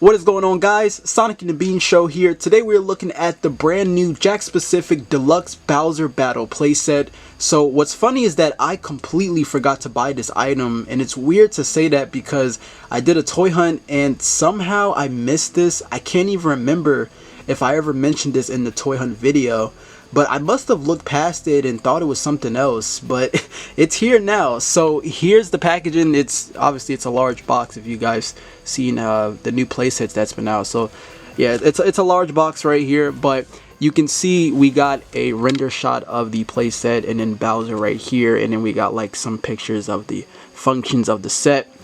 What is going on, guys? Sonic and the Bean Show here. Today we're looking at the brand new Jakks specific Deluxe Bowser Battle playset. So what's funny is that I completely forgot to buy this item, and it's weird to say that because I did a toy hunt and somehow I missed this. I can't even remember if I ever mentioned this in the toy hunt video, but I must have looked past it and thought it was something else, but it's here now. So here's the packaging. It's obviously a large box if you guys seen the new playsets that's been out. So yeah, it's a large box right here, but you can see we got a render shot of the playset and then Bowser right here, and then we got like some pictures of the functions of the set.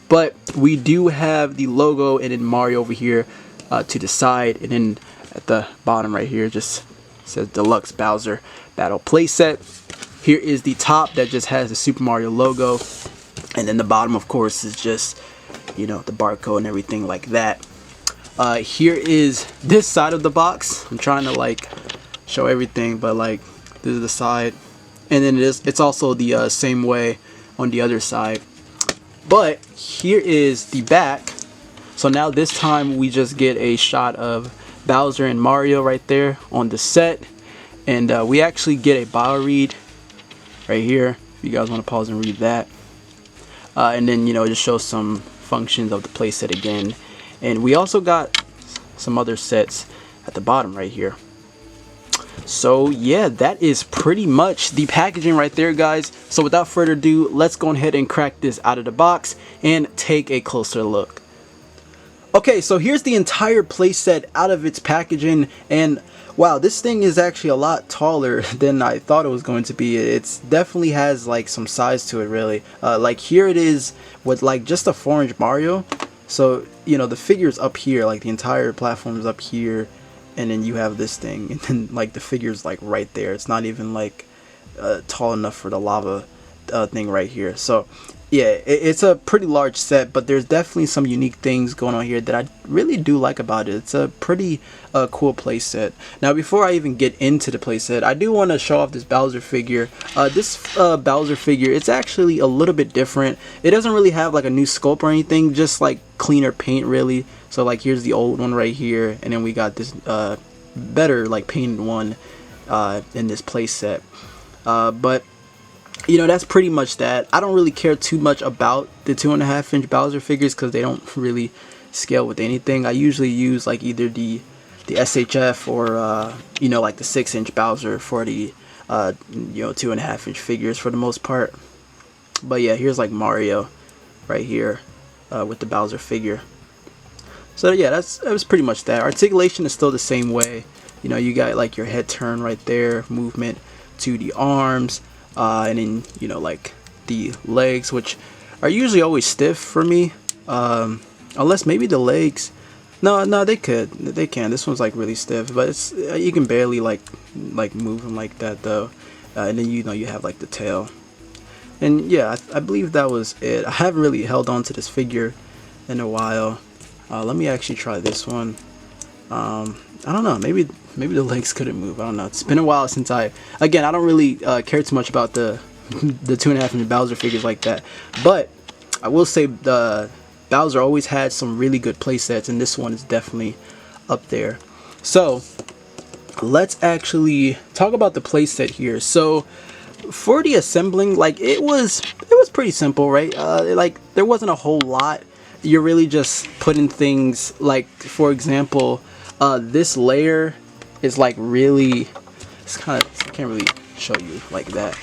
But we do have the logo and then Mario over here to the side, and then at the bottom right here just says Deluxe Bowser Battle Playset. Here is the top that just has the Super Mario logo, and then the bottom of course is just, you know, the barcode and everything like that. Here is this side of the box. I'm trying to like show everything, but like this is the side, and then it's also the same way on the other side. But here is the back. So now this time we just get a shot of Bowser and Mario right there on the set, and we actually get a bio read right here if you guys want to pause and read that, and then, you know, just show some functions of the playset again. And we also got some other sets at the bottom right here. So yeah, that is pretty much the packaging right there, guys. So without further ado, let's go ahead and crack this out of the box and take a closer look. Okay, so here's the entire playset out of its packaging, and wow, this thing is actually a lot taller than I thought it was going to be. It's definitely has like some size to it, really. Like here it is with like just a 4-inch Mario. So, you know, the figure's up here, like the entire platform is up here, and then you have this thing, and then like the figure's like right there. It's not even like tall enough for the lava thing right here. So yeah, it's a pretty large set, but there's definitely some unique things going on here that I really do like about it. It's a pretty cool playset. Now, before I even get into the playset, I do want to show off this Bowser figure. This Bowser figure, it's actually a little bit different. It doesn't really have like a new sculpt or anything, just like cleaner paint really. So like here's the old one right here, and then we got this better like painted one in this playset. But you know, that's pretty much that. I don't really care too much about the 2.5-inch Bowser figures because they don't really scale with anything. I usually use like either the SHF or you know, like the 6-inch Bowser for the you know, 2.5-inch figures for the most part. But yeah, here's like Mario right here with the Bowser figure. So yeah, that was pretty much that. Articulation is still the same way. You know, you got like your head turn right there, movement to the arms. And then, you know, like the legs, which are usually always stiff for me, unless maybe the legs, no, they can. This one's like really stiff, but it's you can barely like move them like that though. And then, you know, you have like the tail, and yeah, I believe that was it. I haven't really held on to this figure in a while. Let me actually try this one. I don't know, maybe the legs couldn't move. I don't know. It's been a while since I don't really care too much about the 2.5-inch Bowser figures like that. But I will say the Bowser always had some really good playsets, and this one is definitely up there. So let's actually talk about the playset here. So for the assembling, like it was pretty simple, right? Like there wasn't a whole lot. You're really just putting things like, for example, this layer is like really, it's kind of, I can't really show you like that,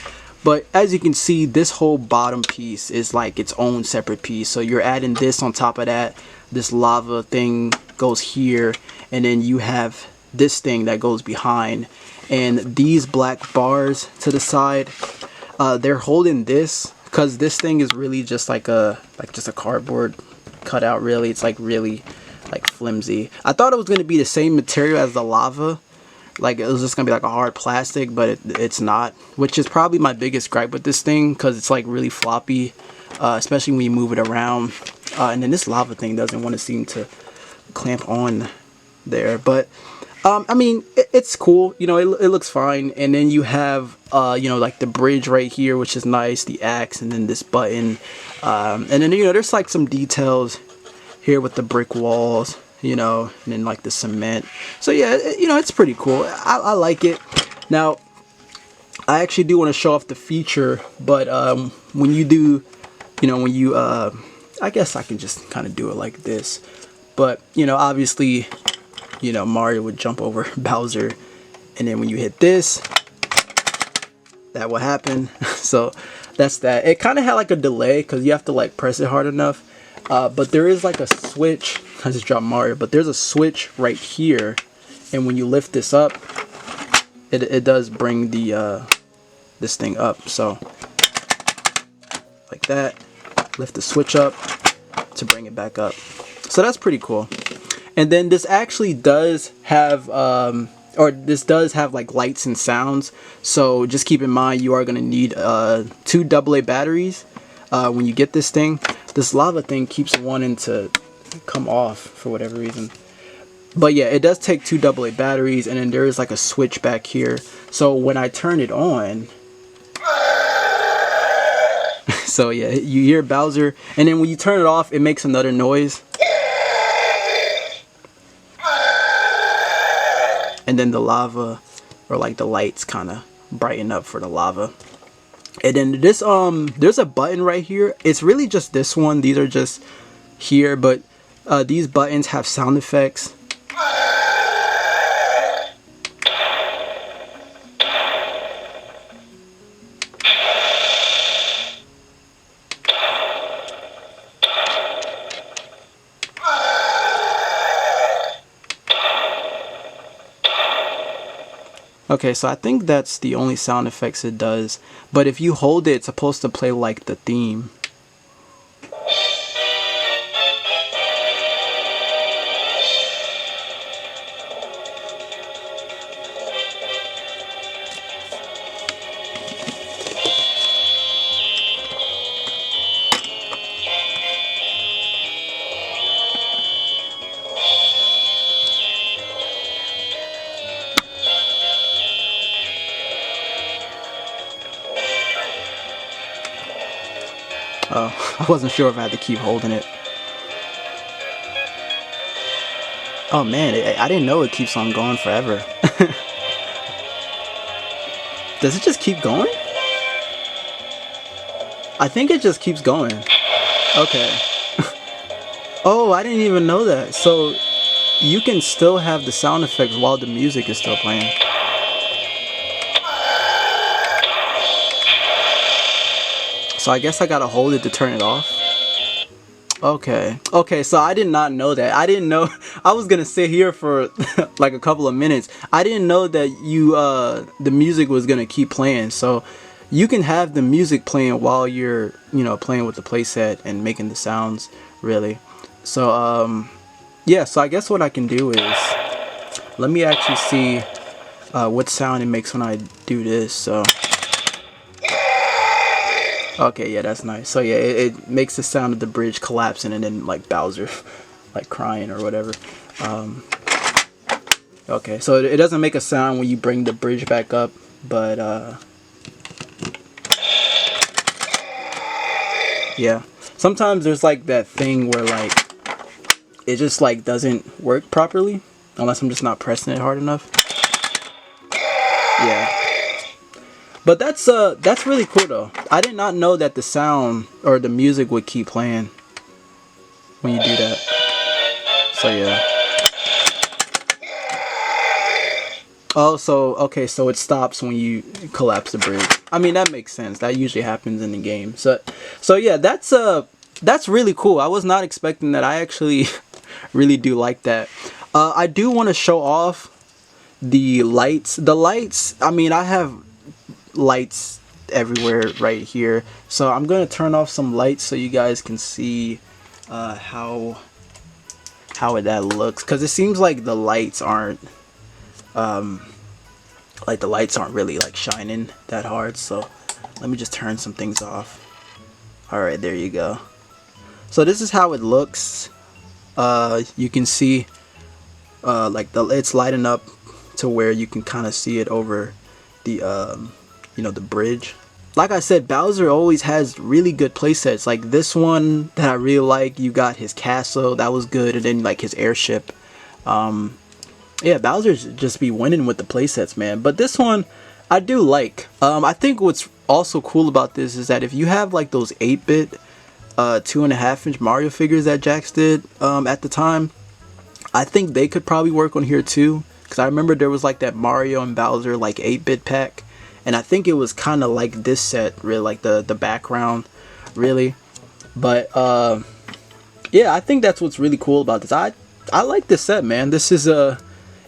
but as you can see, this whole bottom piece is like its own separate piece. So you're adding this on top of that. This lava thing goes here, and then you have this thing that goes behind, and these black bars to the side, they're holding this because this thing is really just like just a cardboard cutout. Really, it's like really like flimsy. I thought it was going to be the same material as the lava, like it was just gonna be like a hard plastic, but it's not, which is probably my biggest gripe with this thing, because it's like really floppy, especially when you move it around, and then this lava thing doesn't want to seem to clamp on there. But I mean, it's cool, you know, it looks fine. And then you have you know, like the bridge right here, which is nice, the axe, and then this button, and then, you know, there's like some details here with the brick walls, you know, and then like the cement. So yeah, you know, it's pretty cool. I like it. Now, I actually do want to show off the feature, but when you do, you know, when you, I guess I can just kind of do it like this. But, you know, obviously, you know, Mario would jump over Bowser, and then when you hit this, that will happen. So that's that. It kind of had like a delay because you have to like press it hard enough. But there is like a switch. I just dropped Mario, but there's a switch right here, and when you lift this up, it does bring the this thing up. So like that, lift the switch up to bring it back up. So that's pretty cool. And then this actually does have or this does have like lights and sounds, so just keep in mind you are going to need 2 AA batteries when you get this thing. This lava thing keeps wanting to come off for whatever reason, but yeah, it does take 2 AA batteries, and then there is like a switch back here, so when I turn it on, so yeah, you hear Bowser, and then when you turn it off, it makes another noise. And then the lava, or like the lights, kind of brighten up for the lava. And then this there's a button right here. It's really just this one. These are just here, but these buttons have sound effects. Okay, so I think that's the only sound effects it does, but if you hold it, it's supposed to play like the theme. I wasn't sure if I had to keep holding it. Oh man, I didn't know it keeps on going forever. Does it just keep going? I think it just keeps going. Okay. Oh, I didn't even know that. So you can still have the sound effects while the music is still playing. So I guess I gotta hold it to turn it off. Okay. Okay, so I did not know that. I didn't know. I was gonna sit here for like a couple of minutes. I didn't know that you the music was gonna keep playing. So you can have the music playing while you're, you know, playing with the playset and making the sounds, really. So yeah, so I guess what I can do is, let me actually see what sound it makes when I do this. So okay, yeah, that's nice. So yeah, it makes the sound of the bridge collapsing, and then like Bowser like crying or whatever. Okay, so it doesn't make a sound when you bring the bridge back up, but yeah, sometimes there's like that thing where like it just like doesn't work properly unless I'm just not pressing it hard enough. Yeah. But that's really cool though. I did not know that the sound or the music would keep playing when you do that. So yeah. Oh, so okay, so it stops when you collapse the bridge. I mean, that makes sense. That usually happens in the game. So yeah, that's really cool. I was not expecting that. I actually really do like that. I do want to show off the lights. The lights, I mean, I have lights everywhere right here, so I'm gonna turn off some lights so you guys can see how that looks, because it seems like the lights aren't really like shining that hard. So let me just turn some things off. All right, there you go. So this is how it looks. You can see like it's lighting up to where you can kind of see it over the you know, the bridge. like I said, Bowser always has really good playsets. Like this one that I really like, you got his castle, that was good, and then like his airship. Yeah, Bowser's just be winning with the playsets, man. But this one, I do like. I think what's also cool about this is that if you have like those 8-bit, 2.5-inch Mario figures that Jakks did at the time, I think they could probably work on here too. Because I remember there was like that Mario and Bowser like 8-bit pack. And I think it was kind of like this set, really, like the background, really. But yeah, I think that's what's really cool about this. I like this set, man. This is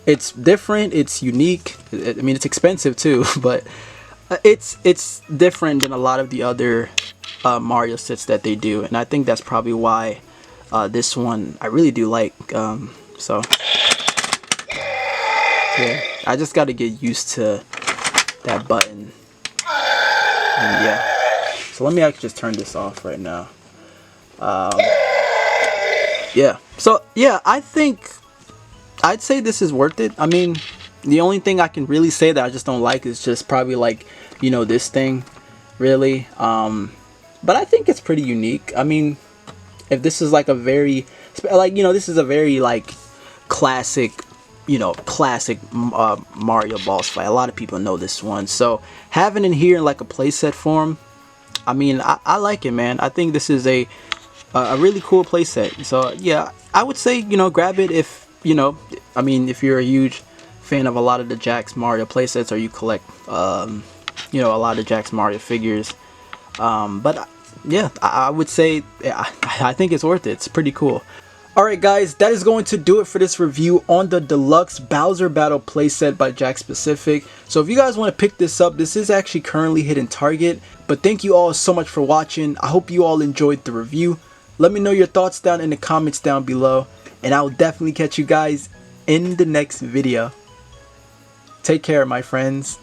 it's different, it's unique. I mean, it's expensive too, but it's different than a lot of the other Mario sets that they do, and I think that's probably why this one I really do like. So yeah, I just got to get used to that button. And yeah, so let me actually just turn this off right now. Yeah, so yeah, I think I'd say this is worth it. I mean, the only thing I can really say that I just don't like is just probably like, you know, this thing, really. But I think it's pretty unique. I mean, if this is like a very, like, you know, this is a very like classic, you know, classic Mario boss fight. A lot of people know this one. So having it here in like a playset form, I mean, I like it, man. I think this is a really cool playset. So yeah, I would say, you know, grab it if, you know, I mean, if you're a huge fan of a lot of the Jakks Mario playsets, or you collect, you know, a lot of Jakks Mario figures. But yeah, I would say, I think it's worth it. It's pretty cool. Alright guys, that is going to do it for this review on the Deluxe Bowser Battle playset by Jakks Pacific. So if you guys want to pick this up, this is actually currently hitting Target. But thank you all so much for watching. I hope you all enjoyed the review. Let me know your thoughts down in the comments down below. And I will definitely catch you guys in the next video. Take care, my friends.